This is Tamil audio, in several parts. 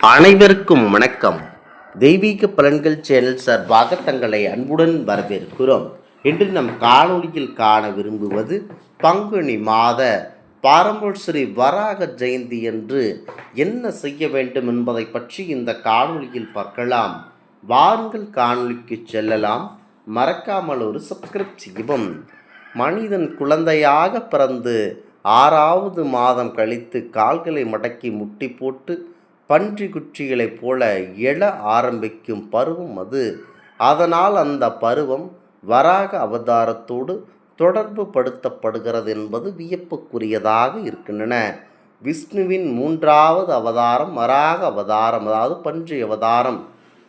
அனைவருக்கும் வணக்கம். தெய்வீக பலன்கள் சேனல் சார்பாக தங்களை அன்புடன் வரவேற்கிறோம். இன்று நம் காணொளியில் காண விரும்புவது பங்குனி மாத பாரம்பரிய ஸ்ரீ வராக ஜெயந்தி என்று என்ன செய்ய வேண்டும் என்பதை பற்றி இந்த காணொளியில் பார்க்கலாம். வாருங்கள் காணொளிக்கு செல்லலாம். மறக்காமல் ஒரு சப்ஸ்கிரைப் செய்யவும். மனிதன் குழந்தையாக பிறந்து 6வது மாதம் கழித்து கால்களை மடக்கி முட்டி போட்டு பன்றி குச்சிகளைப் போல எழ ஆரம்பிக்கும் பருவம் அது. அதனால் அந்த பருவம் வராக அவதாரத்தோடு தொடர்பு படுத்தப்படுகிறது என்பது வியப்புக்குரியதாக இருக்கின்றன. விஷ்ணுவின் 3வது அவதாரம் வராக அவதாரம், அதாவது பன்றி அவதாரம்.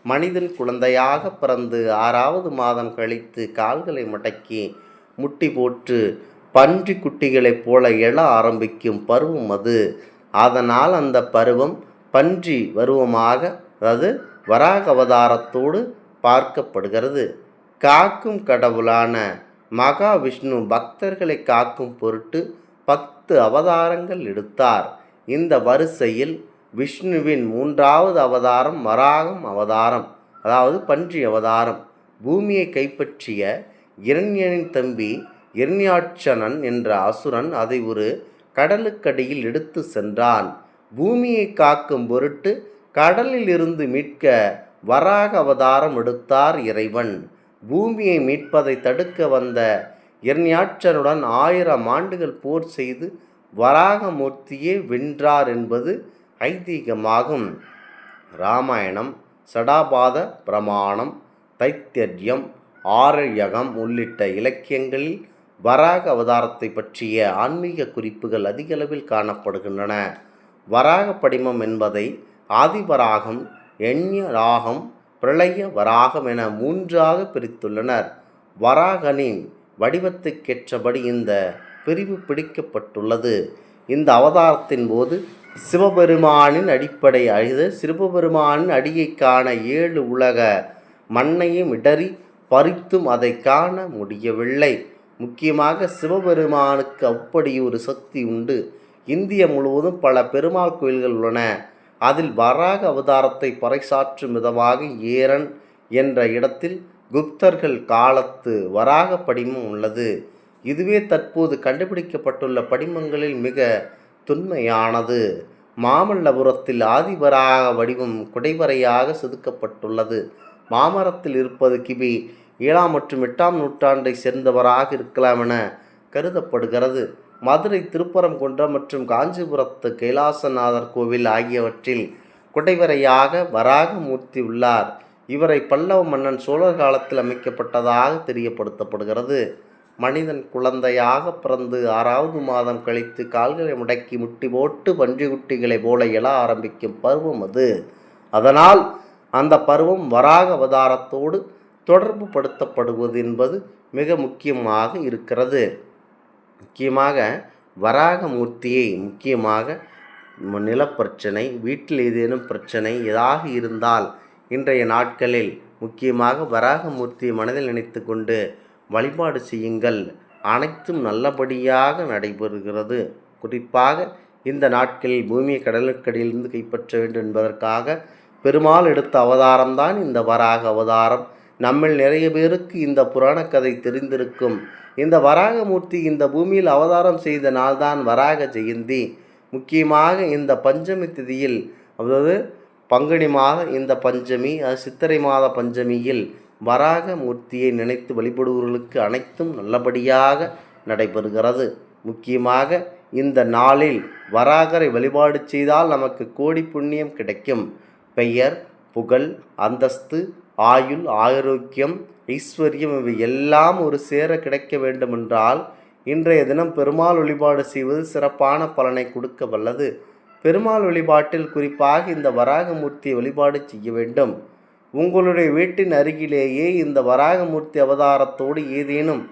மனிதன் குழந்தையாக பிறந்து 6வது மாதம் கழித்து கால்களை மடக்கி முட்டி போட்டு பன்றி குட்டிகளைப் போல எழ ஆரம்பிக்கும் பருவம் அது. அதனால் அந்த பருவம் பன்றி பருவமாக, அதாவது வராக அவதாரத்தோடு பார்க்கப்படுகிறது. காக்கும் கடவுளான மகாவிஷ்ணு பக்தர்களை காக்கும் பொருட்டு 10 அவதாரங்கள் எடுத்தார். இந்த வரிசையில் விஷ்ணுவின் 3வது அவதாரம் வராகம் அவதாரம், அதாவது பன்றி அவதாரம். பூமியை கைப்பற்றிய இரண்யனின் தம்பி இரண்யாட்சணன் என்ற அசுரன் அதை ஒரு கடலுக்கடியில் எடுத்து சென்றான். பூமியை காக்கும் பொருட்டு கடலில் இருந்து மீட்க வராக அவதாரம் எடுத்தார் இறைவன். பூமியை மீட்பதை தடுக்க வந்த இரண்யாட்சனுடன் 1000 ஆண்டுகள் போர் செய்து வராகமூர்த்தியே வென்றார் என்பது ஐதீகமாகும். இராமாயணம், சடாபாத பிரமாணம், தைத்தியம், ஆரண்யகம் உள்ளிட்ட இலக்கியங்களில் வராக அவதாரத்தை பற்றிய ஆன்மீக குறிப்புகள் அதிகளவில் காணப்படுகின்றன. வராக படிமம் என்பதை ஆதிவராகம், எண்யராகம், பிரளய வராகம் என 3ஆக பிரித்துள்ளனர். வராகனின் வடிவத்துக்கேற்றபடி இந்த பிரிவு பிடிக்கப்பட்டுள்ளது. இந்த அவதாரத்தின் போது சிவபெருமானின் அடியை காண 7 உலக மண்ணையும் இடறி பறித்தும் அதை காண முடியவில்லை. முக்கியமாக சிவபெருமானுக்கு அப்படி ஒரு சக்தி உண்டு. இந்திய முழுவதும் பல பெருமாள் கோயில்கள் உள்ளன. அதில் வராக அவதாரத்தை பறைசாற்றும் விதமாக ஏரன் என்ற இடத்தில் குப்தர்கள் காலத்து வராக படிமம் உள்ளது. இதுவே தற்போது கண்டுபிடிக்கப்பட்டுள்ள படிமங்களில் மிக தொன்மையானது. மாமல்லபுரத்தில் ஆதிவராக வடிவம் குடைவரையாக செதுக்கப்பட்டுள்ளது. மாமரத்தில் இருப்பது கிபி 7ஆம் மற்றும் 8ஆம் நூற்றாண்டை சேர்ந்தவராக இருக்கலாம் என கருதப்படுகிறது. மதுரை திருப்பரங்குன்றம் மற்றும் காஞ்சிபுரத்து கைலாசநாதர் கோவில் ஆகியவற்றில் குடைவரையாக வராகமூர்த்தி உள்ளார். இவரை பல்லவ மன்னன் சோழர் காலத்தில் அமைக்கப்பட்டதாக தெரியப்படுத்தப்படுகிறது. மனிதன் குழந்தையாக பிறந்து 6வது மாதம் கழித்து கால்களை முடக்கி முட்டி போட்டு பன்றி குட்டிகளை போல எழ ஆரம்பிக்கும் பருவம் அது. அதனால் அந்த பருவம் வராக அவதாரத்தோடு தொடர்பு படுத்தப்படுவது என்பது மிக முக்கியமாக இருக்கிறது. முக்கியமாக வராகமூர்த்தியை நிலப்பிரச்சனை, வீட்டில் ஏதேனும் பிரச்சனை ஏதாக இருந்தால் இன்றைய நாட்களில் முக்கியமாக வராகமூர்த்தியை மனதில் நினைத்து கொண்டு வழிபாடு செய்யுங்கள். அனைத்தும் நல்லபடியாக நடைபெறுகிறது. குறிப்பாக இந்த நாட்களில் பூமியை கடலுக்கடியிலிருந்து கைப்பற்ற வேண்டும் என்பதற்காக பெருமாள் எடுத்த அவதாரம்தான் இந்த வராக அவதாரம். நம்மில் நிறைய பேருக்கு இந்த புராண கதை தெரிந்திருக்கும். இந்த வராகமூர்த்தி இந்த பூமியில் அவதாரம் செய்த நாள்தான் வராக ஜெயந்தி. முக்கியமாக இந்த பஞ்சமி திதியில், அதாவது பங்குனி மாத இந்த பஞ்சமி, சித்திரை மாத பஞ்சமியில் வராகமூர்த்தியை நினைத்து வழிபடுபவர்களுக்கு அனைத்தும் நல்லபடியாக நடைபெறுகிறது. முக்கியமாக இந்த நாளில் வராகரை வழிபாடு செய்தால் நமக்கு கோடி புண்ணியம் கிடைக்கும். பெயர், புகழ், அந்தஸ்து, ஆயுள், ஆரோக்கியம், ஐஸ்வர்யம் இவை எல்லாம் ஒரு சேர கிடைக்க வேண்டுமென்றால் இன்றைய தினம் பெருமாள் வழிபாடு செய்வது சிறப்பான பலனை கொடுக்க வல்லது. பெருமாள் வழிபாட்டில் குறிப்பாக இந்த வராகமூர்த்தியை வழிபாடு செய்ய வேண்டும். உங்களுடைய வீட்டின் அருகிலேயே இந்த வராகமூர்த்தி அவதாரத்தோடு ஏதேனும்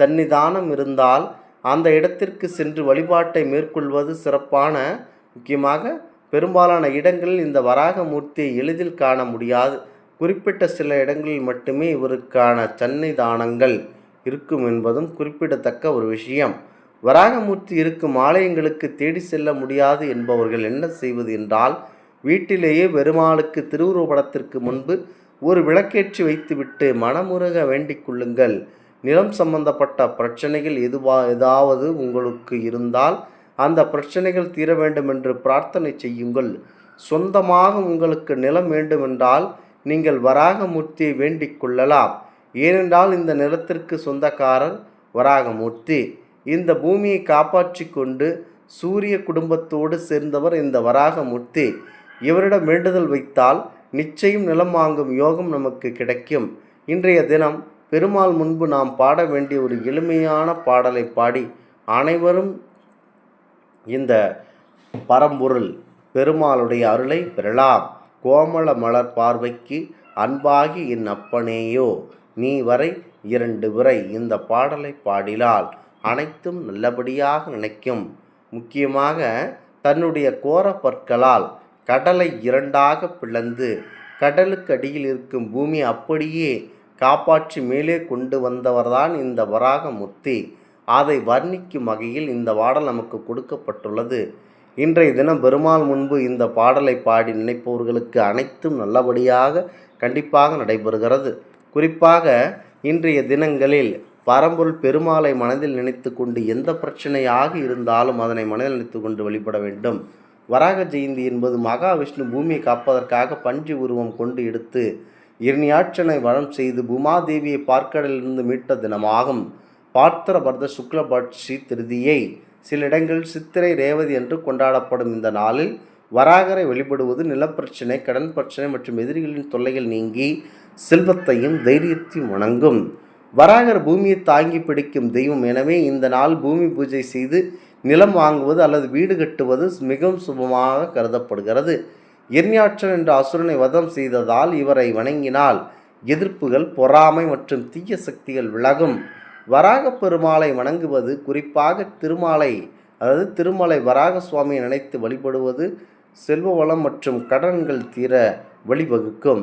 சன்னிதானம் இருந்தால் அந்த இடத்திற்கு சென்று வழிபாட்டை மேற்கொள்வது சிறப்பான. முக்கியமாக பெரும்பாலான இடங்களில் இந்த வராகமூர்த்தியை எளிதில் காண முடியாது. குறிப்பிட்ட சில இடங்களில் மட்டுமே இவருக்கான சன்னிதானங்கள் இருக்கும் என்பதும் குறிப்பிடத்தக்க ஒரு விஷயம். வராகமூர்த்தி இருக்கும் ஆலயங்களுக்கு தேடி செல்ல முடியாது என்பவர்கள் என்ன செய்வது என்றால், வீட்டிலேயே பெருமாளுக்கு திருவுருவப்படத்திற்கு முன்பு ஒரு விளக்கேற்றி வைத்துவிட்டு மனமுருக வேண்டிக் கொள்ளுங்கள். நிலம் சம்பந்தப்பட்ட பிரச்சனைகள் ஏதாவது உங்களுக்கு இருந்தால் அந்த பிரச்சனைகள் தீர வேண்டும் என்று பிரார்த்தனை செய்யுங்கள். சொந்தமாக உங்களுக்கு நிலம் வேண்டுமென்றால் நீங்கள் வராகமூர்த்தியை வேண்டிக் கொள்ளலாம். ஏனென்றால் இந்த நிலத்திற்கு சொந்தக்காரர் வராகமூர்த்தி. இந்த பூமியை காப்பாற்றி கொண்டு சூரிய குடும்பத்தோடு சேர்ந்தவர் இந்த வராகமூர்த்தி. இவரிடம் வேண்டுதல் வைத்தால் நிச்சயம் நிலம் வாங்கும் யோகம் நமக்கு கிடைக்கும். இன்றைய தினம் பெருமாள் முன்பு நாம் பாட வேண்டிய ஒரு எளிமையான பாடலை பாடி அனைவரும் இந்த பரம்பொருள் பெருமாளுடைய அருளை பெறலாம். கோமள மலர் பார்வைக்கு அன்பாகி என் அப்பனேயோ நீ வரை 2 விரை இந்த பாடலை பாடினால் அனைத்தும் நல்லபடியாக நினைக்கும். முக்கியமாக தன்னுடைய கோர பற்களால் கடலை 2ஆக பிளந்து கடலுக்கு அடியில் இருக்கும் பூமி அப்படியே காப்பாற்றி மேலே கொண்டு வந்தவர்தான் இந்த வராகமூர்த்தி. அதை வர்ணிக்கும் வகையில் இந்த பாடல் நமக்கு கொடுக்கப்பட்டுள்ளது. இன்றைய தினம் பெருமாள் முன்பு இந்த பாடலை பாடி நினைப்பவர்களுக்கு அனைத்தும் நல்லபடியாக கண்டிப்பாக நடைபெறுகிறது. குறிப்பாக இன்றைய தினங்களில் பரம்பொருள் பெருமாளை மனதில் நினைத்து கொண்டு எந்த பிரச்சனையாக இருந்தாலும் அதனை மனதில் நினைத்து கொண்டு வழிபட வேண்டும். வராக ஜெயந்தி என்பது மகாவிஷ்ணு பூமியை காப்பதற்காக பஞ்சு உருவம் கொண்டு எடுத்து இரணியாட்சனை வரம் செய்து பூமாதேவியை பார்க்கடலிலிருந்து மீட்ட தினமாகும். பார்த்திரபர்த சுக்லபட்சி திருதியை சில இடங்களில் சித்திரை ரேவதி என்று கொண்டாடப்படும் இந்த நாளில் வராகரை வழிபடுவது நிலப்பிரச்சனை, கடன் பிரச்சனை மற்றும் எதிரிகளின் தொல்லைகள் நீங்கி செல்வத்தையும் தைரியத்தையும் வணங்கும். வராகர் பூமியை தாங்கி பிடிக்கும் தெய்வம். எனவே இந்த நாள் பூமி பூஜை செய்து நிலம் வாங்குவது அல்லது வீடு கட்டுவது மிகவும் சுபமாக கருதப்படுகிறது. இரணியாட்சன் என்ற அசுரனை வதம் செய்ததால் இவரை வணங்கினால் எதிர்ப்புகள், பொறாமை மற்றும் தீய சக்திகள் விலகும். வராக பெருமாளை வணங்குவது, குறிப்பாக திருமலை வராக சுவாமியை நினைத்து வழிபடுவது செல்வ வளம் மற்றும் கடன்கள் தீர வழிவகுக்கும்.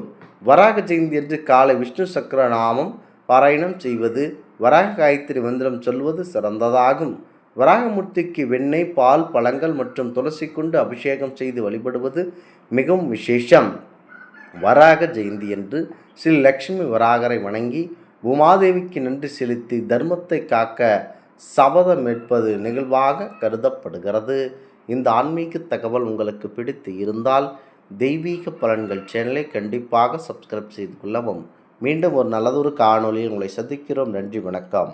வராக ஜெயந்தி என்று காலை விஷ்ணு சக்கர நாமம் பாராயணம் செய்வது, வராக காயத்ரி மந்திரம் சொல்வது சிறந்ததாகும். வராகமூர்த்திக்கு வெண்ணெய், பால், பழங்கள் மற்றும் துளசி கொண்டு அபிஷேகம் செய்து வழிபடுவது மிகவும் விசேஷம். வராக ஜெயந்தி என்று ஸ்ரீ லக்ஷ்மி வராகரை வணங்கி பூமாதேவிக்கு நன்றி செலுத்தி தர்மத்தை காக்க சபதம் ஏற்பது நிகழ்வாக கருதப்படுகிறது. இந்த ஆன்மீக தகவல் உங்களுக்கு பிடித்து இருந்தால் தெய்வீக பலன்கள் சேனலை கண்டிப்பாக சப்ஸ்கிரைப் செய்து கொள்ளவும். மீண்டும் ஒரு நல்லதொரு காணொலியில் உங்களை சந்திக்கிறோம். நன்றி, வணக்கம்.